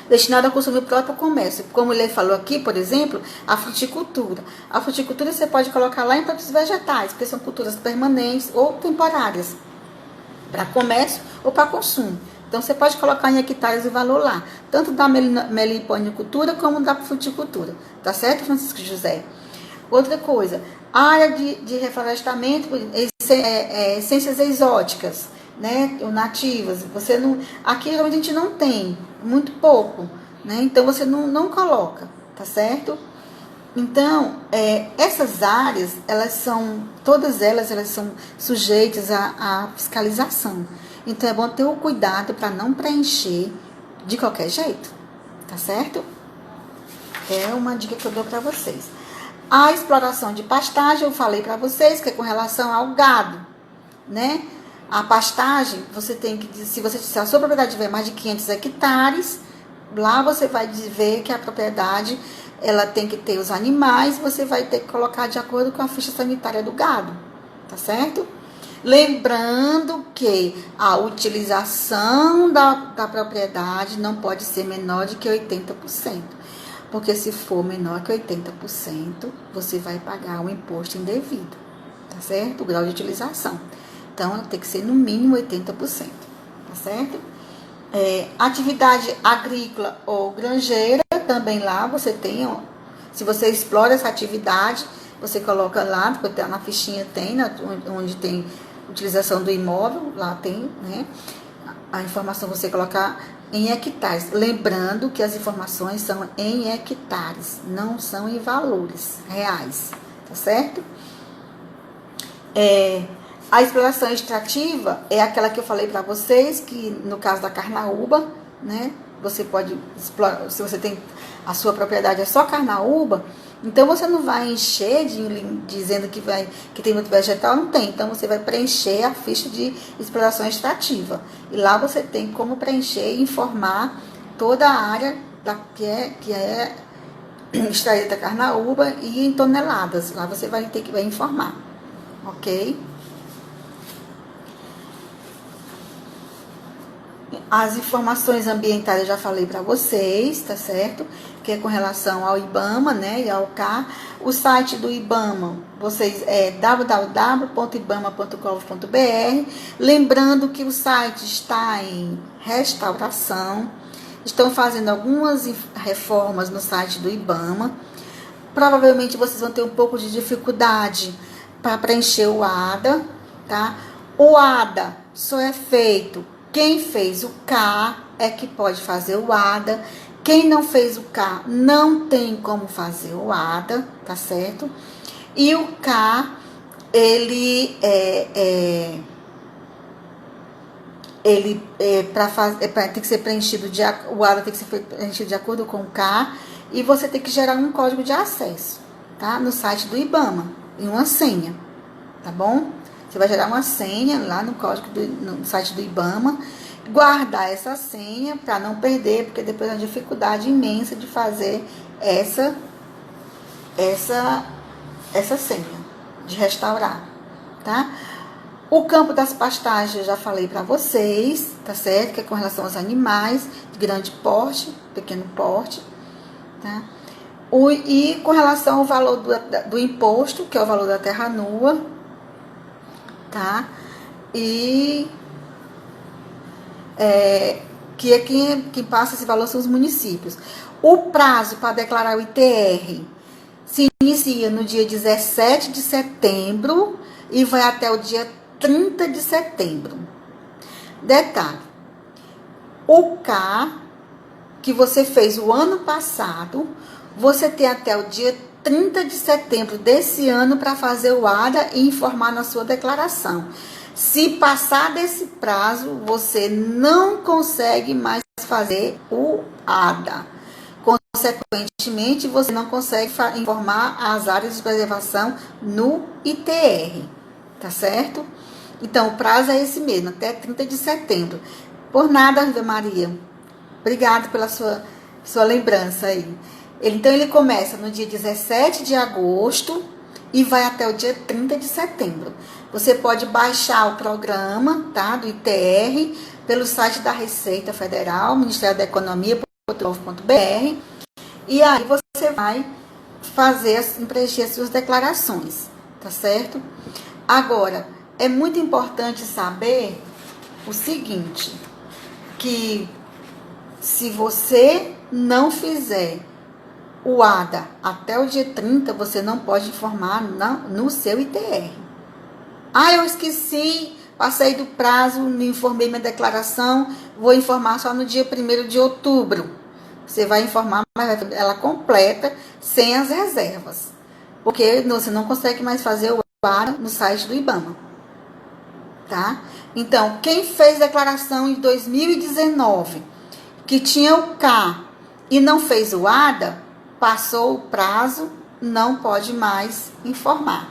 Destinado a consumir o próprio comércio. Como ele falou aqui, por exemplo, a fruticultura. A fruticultura você pode colocar lá em produtos vegetais, porque são culturas permanentes ou temporárias, para comércio ou para consumo. Então, você pode colocar em hectares o valor lá, tanto da meliponicultura como da fruticultura. Tá certo, Francisco José? Outra coisa, área de reflorestamento, essências exóticas, né, ou nativas. Você não, aqui realmente a gente não tem, muito pouco, né? Então você não coloca, tá certo? Então, essas áreas, todas elas são sujeitas à fiscalização. Então é bom ter o cuidado para não preencher de qualquer jeito, tá certo? É uma dica que eu dou para vocês. A exploração de pastagem, eu falei para vocês que é com relação ao gado, né? A pastagem, você tem que, se a sua propriedade tiver mais de 500 hectares, lá você vai ver que a propriedade, ela tem que ter os animais, você vai ter que colocar de acordo com a ficha sanitária do gado, tá certo? Lembrando que a utilização da propriedade não pode ser menor de que 80%. Porque se for menor que 80%, você vai pagar um imposto indevido, tá certo? O grau de utilização. Então, tem que ser no mínimo 80%, tá certo? Atividade agrícola ou granjeira, também lá você tem, se você explora essa atividade, você coloca lá, porque na fichinha tem, onde tem utilização do imóvel, lá tem, né? A informação você colocar em hectares. Lembrando que as informações são em hectares, não são em valores reais, tá certo? A exploração extrativa é aquela que eu falei para vocês, que no caso da carnaúba, né? Você pode explorar, se você tem a sua propriedade é só carnaúba, então você não vai encher dizendo que tem muito vegetal, não tem. Então você vai preencher a ficha de exploração extrativa. E lá você tem como preencher e informar toda a área que é extraída da carnaúba e em toneladas. Lá você vai ter que informar, ok? As informações ambientais eu já falei para vocês, tá certo? Que é com relação ao IBAMA, né, e ao CAR. O site do IBAMA, vocês www.ibama.gov.br. Lembrando que o site está em restauração. Estão fazendo algumas reformas no site do IBAMA. Provavelmente vocês vão ter um pouco de dificuldade para preencher o ADA, tá? O ADA só é feito quem fez o CAR é que pode fazer o ADA. Quem não fez o CAR não tem como fazer o ADA, tá certo? E o CAR, tem que ser preenchido, o ADA tem que ser preenchido de acordo com o CAR, e você tem que gerar um código de acesso, tá? No site do IBAMA, e uma senha, tá bom? Você vai gerar uma senha lá no site do IBAMA, guardar essa senha para não perder, porque depois é uma dificuldade imensa de fazer essa senha, de restaurar, tá? O campo das pastagens eu já falei para vocês, tá certo? Que é com relação aos animais de grande porte, pequeno porte, tá? E com relação ao valor do imposto, que é o valor da terra nua, tá? E que é quem passa esse valor são os municípios. O prazo para declarar o ITR se inicia no dia 17 de setembro e vai até o dia 30 de setembro. Detalhe, o CA que você fez o ano passado, você tem até o dia 30 de setembro desse ano para fazer o ADA e informar na sua declaração. Se passar desse prazo, você não consegue mais fazer o ADA. Consequentemente, você não consegue informar as áreas de preservação no ITR, tá certo? Então, o prazo é esse mesmo, até 30 de setembro. Por nada, Ave Maria. Obrigada pela sua lembrança aí. Então, ele começa no dia 17 de agosto e vai até o dia 30 de setembro. Você pode baixar o programa, tá, do ITR pelo site da Receita Federal, Ministério da Economia.gov.br, e aí você vai preencher as suas declarações, tá certo? Agora, é muito importante saber o seguinte, que se você não fizer o ADA até o dia 30, você não pode informar no seu ITR. Ah, eu esqueci, passei do prazo, não informei minha declaração, vou informar só no dia 1º de outubro. Você vai informar, mas ela completa, sem as reservas. Porque você não consegue mais fazer o ADA no site do IBAMA. Tá? Então, quem fez declaração em 2019, que tinha o K e não fez o ADA, passou o prazo, não pode mais informar,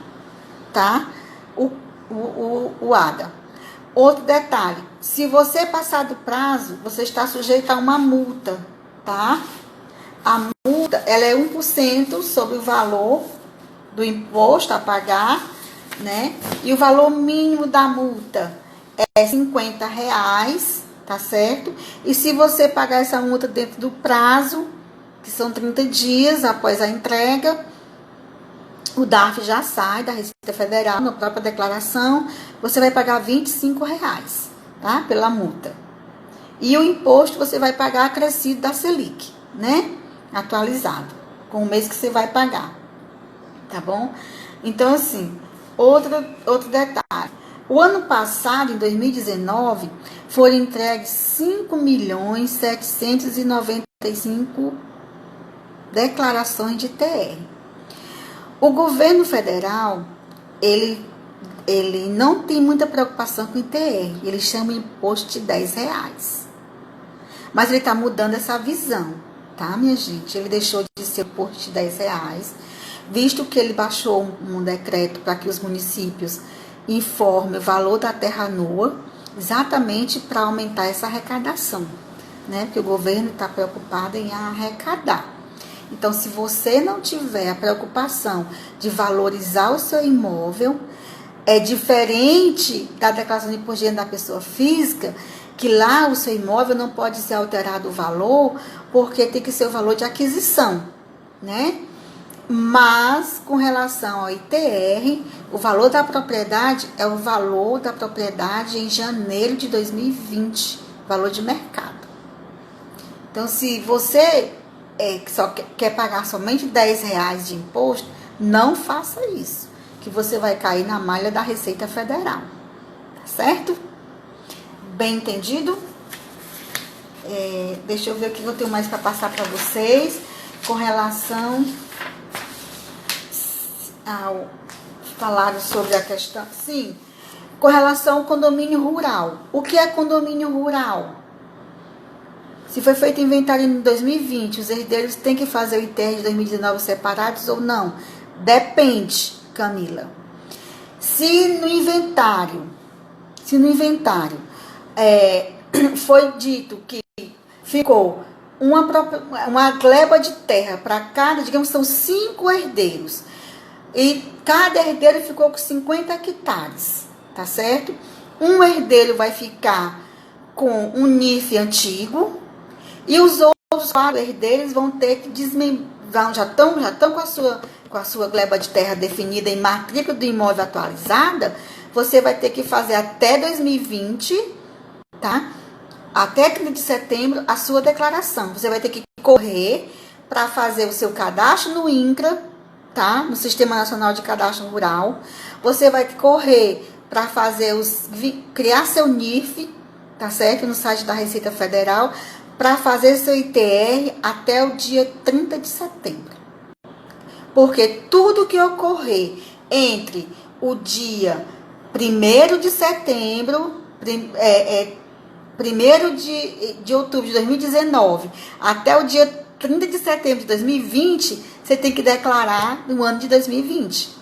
tá? O ADA. Outro detalhe, se você passar do prazo, você está sujeito a uma multa, tá? A multa, ela é 1% sobre o valor do imposto a pagar, né? E o valor mínimo da multa é R$50, tá certo? E se você pagar essa multa dentro do prazo, que são 30 dias após a entrega, o DARF já sai da Receita Federal, na própria declaração, você vai pagar R$25, tá? Pela multa. E o imposto você vai pagar acrescido da Selic, né? Atualizado, com o mês que você vai pagar, tá bom? Então, assim, outro detalhe. O ano passado, em 2019, foram entregues 5.795.000 declarações de ITR. O governo federal, ele não tem muita preocupação com o ITR, ele chama de imposto de R$10. Mas ele está mudando essa visão, tá, minha gente? Ele deixou de ser imposto de R$10, visto que ele baixou um decreto para que os municípios informem o valor da terra nua, exatamente para aumentar essa arrecadação, né? Porque o governo está preocupado em arrecadar. Então, se você não tiver a preocupação de valorizar o seu imóvel, é diferente da declaração de imposto de renda da pessoa física, que lá o seu imóvel não pode ser alterado o valor, porque tem que ser o valor de aquisição, né? Mas, com relação ao ITR, o valor da propriedade é o valor da propriedade em janeiro de 2020, valor de mercado. Então, se você só quer pagar somente R$10 de imposto, não faça isso, que você vai cair na malha da Receita Federal, tá certo? Bem entendido? Deixa eu ver o que eu tenho mais para passar para vocês com relação ao falar sobre a questão, sim, com relação ao condomínio rural. O que é condomínio rural? Se foi feito inventário em 2020, os herdeiros têm que fazer o ITR de 2019 separados ou não? Depende, Camila. Se no inventário foi dito que ficou uma gleba de terra para cada, digamos, são 5 herdeiros, e cada herdeiro ficou com 50 hectares, tá certo? Um herdeiro vai ficar com um NIF antigo e os outros 4 herdeiros vão ter que desmembrar, já estão com a sua gleba de terra definida em matrícula do imóvel atualizada. Você vai ter que fazer até 2020, tá? Até 30 de setembro, a sua declaração. Você vai ter que correr para fazer o seu cadastro no INCRA, tá? No Sistema Nacional de Cadastro Rural. Você vai correr para fazer criar seu NIF, tá certo? No site da Receita Federal, para fazer seu ITR até o dia 30 de setembro. Porque tudo que ocorrer entre o dia 1º de setembro, 1º de outubro de 2019, até o dia 30 de setembro de 2020, você tem que declarar no ano de 2020.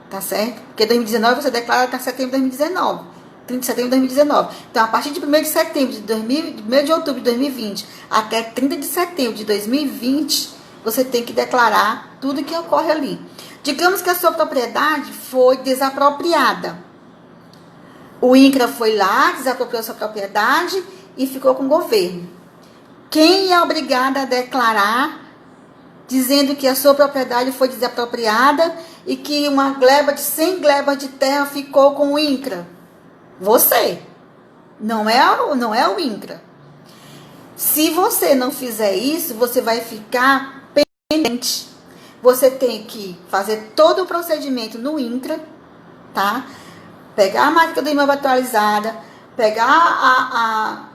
Tá certo? Porque 2019 você declara até setembro de 2019. 30 de setembro de 2019. Então, a partir de 1º de setembro de 1º de outubro de 2020 até 30 de setembro de 2020, você tem que declarar tudo que ocorre ali. Digamos que a sua propriedade foi desapropriada. O INCRA foi lá, desapropriou sua propriedade e ficou com o governo. Quem é obrigado a declarar dizendo que a sua propriedade foi desapropriada e que uma gleba de 100 glebas de terra ficou com o INCRA? Você. Não é o INCRA. Se você não fizer isso, você vai ficar pendente. Você tem que fazer todo o procedimento no INCRA, tá? Pegar a matrícula do imóvel atualizada, pegar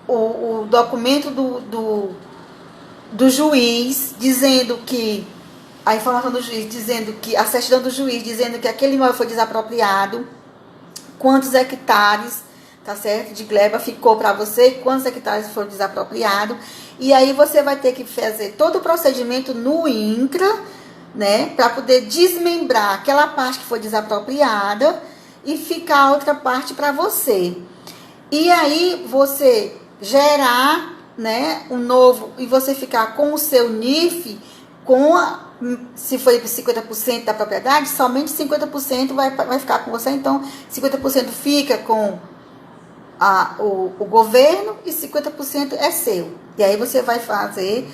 o documento do juiz, dizendo que a informação do juiz, dizendo que a certidão do juiz, dizendo que aquele imóvel foi desapropriado, quantos hectares, tá certo, de gleba ficou para você e quantos hectares foram desapropriados. E aí você vai ter que fazer todo o procedimento no INCRA, né, para poder desmembrar aquela parte que foi desapropriada e ficar a outra parte para você. E aí você gerar, né, um novo, e você ficar com o seu NIF, se for 50% da propriedade, somente 50% vai ficar com você. Então, 50% fica com o governo e 50% é seu. E aí você vai fazer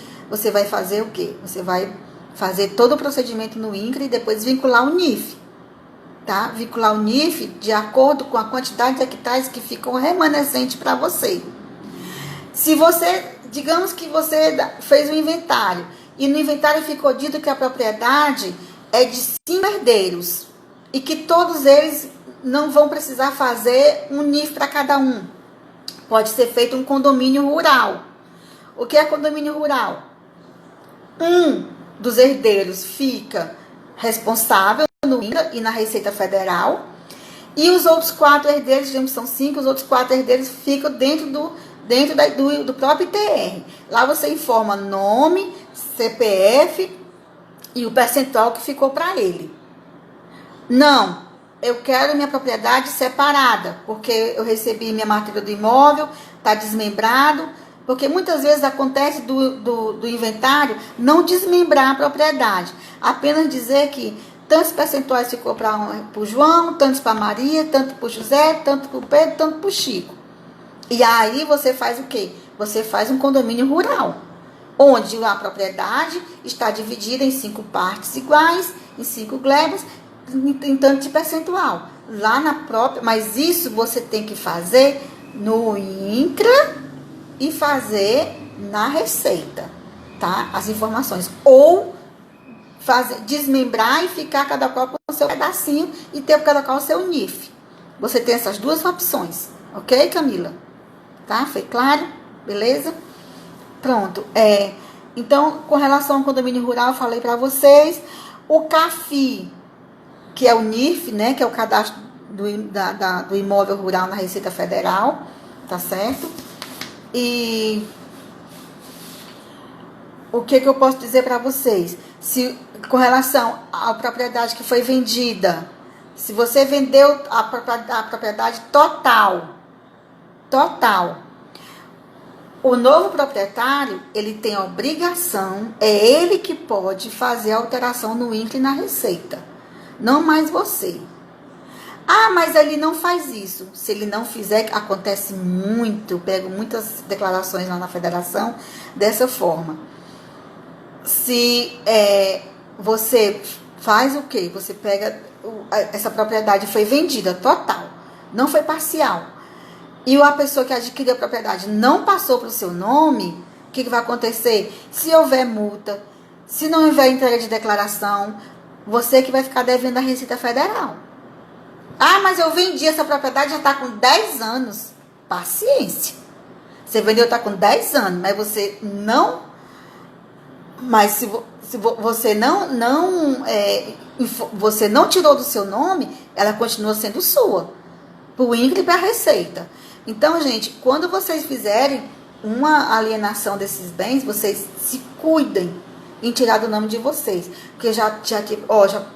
o quê? Você vai fazer todo o procedimento no INCRA e depois vincular o NIF. Tá? Vincular o NIF de acordo com a quantidade de hectares que ficam remanescentes para você. Se você, digamos que você fez um inventário e no inventário ficou dito que a propriedade é de 5 herdeiros e que todos eles não vão precisar fazer um NIF para cada um. Pode ser feito um condomínio rural. O que é condomínio rural? Um dos herdeiros fica responsável no INCRA e na Receita Federal e os outros 4 herdeiros, digamos que são 5, os outros 4 herdeiros ficam dentro do próprio ITR. Lá você informa nome, CPF e o percentual que ficou para ele. Não, eu quero minha propriedade separada, porque eu recebi minha matrícula do imóvel, está desmembrado, porque muitas vezes acontece do inventário não desmembrar a propriedade, apenas dizer que tantos percentuais ficou para o João, tantos para Maria, tanto para o José, tanto para o Pedro, tanto para o Chico. E aí você faz o quê? Você faz um condomínio rural, onde a propriedade está dividida em 5 partes iguais, em 5 glebas, em tanto de percentual. Lá na própria, mas isso você tem que fazer no INCRA e fazer na Receita, tá? As informações. Ou desmembrar e ficar cada qual com o seu pedacinho e ter cada qual o seu NIF. Você tem essas duas opções, ok, Camila? Tá? Foi claro? Beleza? Pronto. Então, com relação ao condomínio rural, eu falei para vocês. O CAFI, que é o NIF, né? Que é o cadastro do imóvel rural na Receita Federal. Tá certo? E o que eu posso dizer para vocês? Com relação à propriedade que foi vendida, se você vendeu a propriedade total, o novo proprietário, ele tem a obrigação, é ele que pode fazer a alteração no INCRA e na Receita, não mais você. Ah, mas ele não faz isso. Se ele não fizer, acontece muito, eu pego muitas declarações lá na federação dessa forma. Se você faz o quê? Você pega, essa propriedade foi vendida total, não foi parcial. E a pessoa que adquiriu a propriedade não passou para o seu nome, o que vai acontecer? Se houver multa, se não houver entrega de declaração, você que vai ficar devendo a Receita Federal. Ah, mas eu vendi essa propriedade, já está com 10 anos. Paciência. Você vendeu, está com 10 anos, mas você não... Mas se você você não tirou do seu nome, ela continua sendo sua. Para o INCRA e para a Receita. Então, gente, quando vocês fizerem uma alienação desses bens, vocês se cuidem em tirar do nome de vocês. Porque já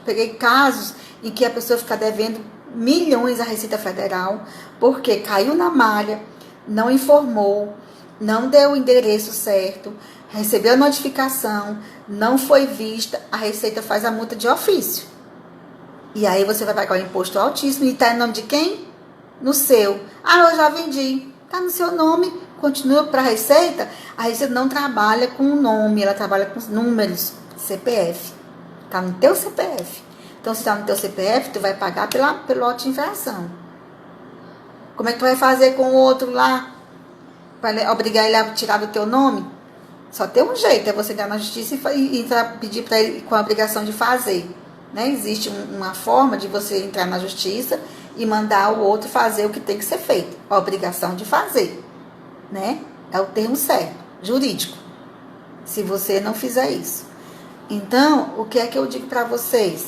peguei casos em que a pessoa fica devendo milhões à Receita Federal, porque caiu na malha, não informou, não deu o endereço certo, recebeu a notificação, não foi vista, a Receita faz a multa de ofício. E aí você vai pagar o imposto altíssimo e está em nome de quem? No seu. Ah, eu já vendi. Está no seu nome, continua para a Receita não trabalha com o nome, ela trabalha com os números, CPF. Está no teu CPF. Então, se está no teu CPF, tu vai pagar pelo lote de infração. Como é que tu vai fazer com o outro lá? Para obrigar ele a tirar do teu nome? Só tem um jeito, é você entrar na justiça e pedir para ele com a obrigação de fazer. Né? Existe uma forma de você entrar na justiça e mandar o outro fazer o que tem que ser feito. A obrigação de fazer. Né? É o termo certo, jurídico. Se você não fizer isso. Então, o que é que eu digo para vocês?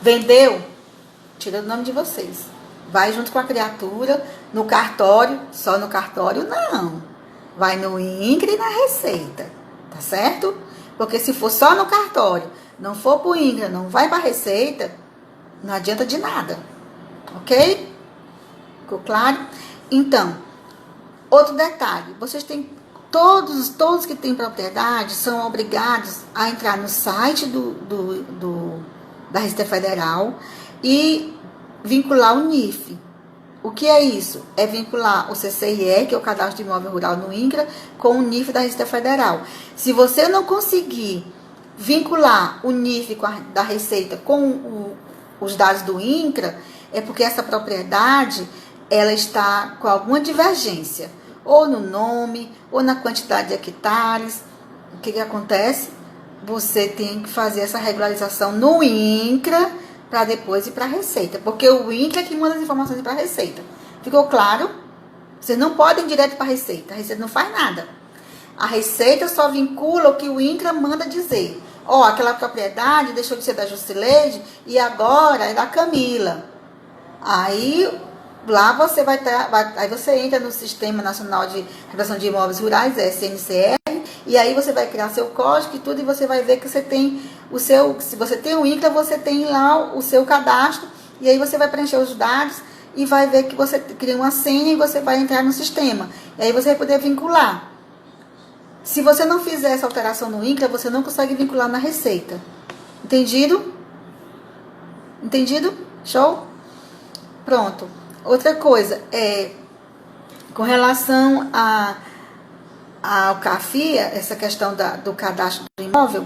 Vendeu? Tira o nome de vocês. Vai junto com a criatura, no cartório, só no cartório, não. Vai no INCRA e na Receita, tá certo? Porque se for só no cartório, não for pro INCRA, não vai pra Receita, não adianta de nada, ok? Ficou claro? Então, outro detalhe, vocês têm, todos que têm propriedade são obrigados a entrar no site da Receita Federal e vincular o NIF. O que é isso? É vincular o CCIE, que é o Cadastro de Imóvel Rural no INCRA, com o NIF da Receita Federal. Se você não conseguir vincular o NIF da Receita com os dados do INCRA, é porque essa propriedade ela está com alguma divergência, ou no nome, ou na quantidade de hectares. O que acontece? Você tem que fazer essa regularização no INCRA para depois ir para a Receita. Porque o INCRA é que manda as informações para a Receita. Ficou claro? Vocês não podem ir direto para a Receita. A Receita não faz nada. A Receita só vincula o que o INCRA manda dizer. Ó, aquela propriedade deixou de ser da Jusileide e agora é da Camila. Aí lá você aí você entra no Sistema Nacional de Regulação de Imóveis Rurais, SNCR, e aí você vai criar seu código e tudo, e você vai ver que você tem se você tem o INCRA, você tem lá o seu cadastro, e aí você vai preencher os dados e vai ver que você cria uma senha e você vai entrar no sistema. E aí você vai poder vincular. Se você não fizer essa alteração no INCRA, você não consegue vincular na Receita. Entendido? Entendido? Show? Pronto. Outra coisa, com relação ao CAFIA, essa questão do cadastro do imóvel,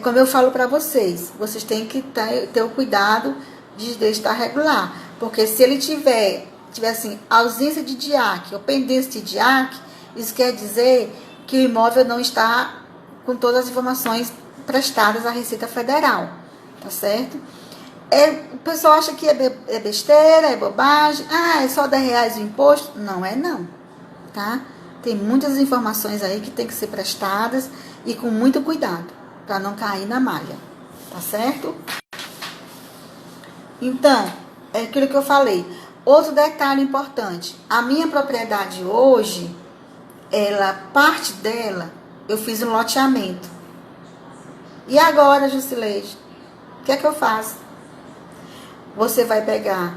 como eu falo para vocês têm que ter o cuidado de estar regular. Porque se ele tiver assim, ausência de DIAC ou pendência de DIAC, isso quer dizer que o imóvel não está com todas as informações prestadas à Receita Federal, tá certo? O pessoal acha que é besteira, é bobagem, é só R$10 o imposto. Não é não, tá? Tem muitas informações aí que tem que ser prestadas e com muito cuidado, para não cair na malha, tá certo? Então, é aquilo que eu falei. Outro detalhe importante, a minha propriedade hoje, parte dela, eu fiz um loteamento. E agora, Jusileide, o que é que eu faço? Você vai pegar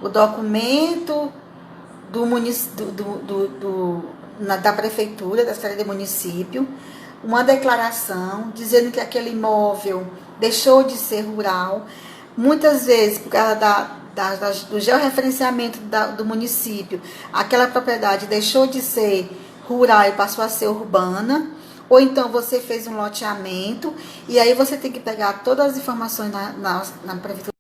o documento da prefeitura, da Secretaria do Município, uma declaração dizendo que aquele imóvel deixou de ser rural, Muitas vezes, por causa do georreferenciamento do município, aquela propriedade deixou de ser rural e passou a ser urbana, ou então você fez um loteamento, e aí você tem que pegar todas as informações na prefeitura